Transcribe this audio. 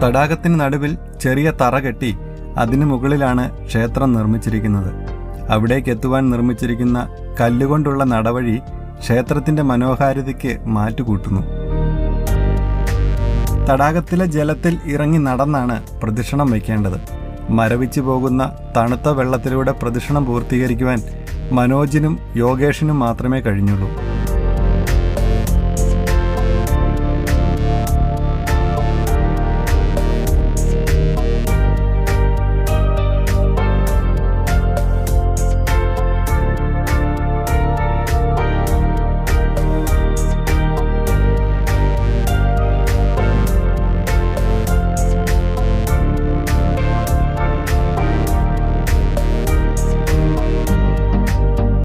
തടാകത്തിന് നടുവിൽ ചെറിയ തറ കെട്ടി അതിനു മുകളിലാണ് ക്ഷേത്രം നിർമ്മിച്ചിരിക്കുന്നത്. അവിടേക്ക് എത്തുവാൻ നിർമ്മിച്ചിരിക്കുന്ന കല്ലുകൊണ്ടുള്ള നടവഴി ക്ഷേത്രത്തിന്റെ മനോഹാരിതയ്ക്ക് മാറ്റുകൂട്ടുന്നു. തടാകത്തിലെ ജലത്തിൽ ഇറങ്ങി നടന്നാണ് പ്രദക്ഷിണം വയ്ക്കേണ്ടത്. മരവിച്ചു പോകുന്ന തണുത്ത വെള്ളത്തിലൂടെ പ്രദക്ഷിണം പൂർത്തീകരിക്കുവാൻ മനോജിനും യോഗേഷിനും മാത്രമേ കഴിഞ്ഞുള്ളൂ.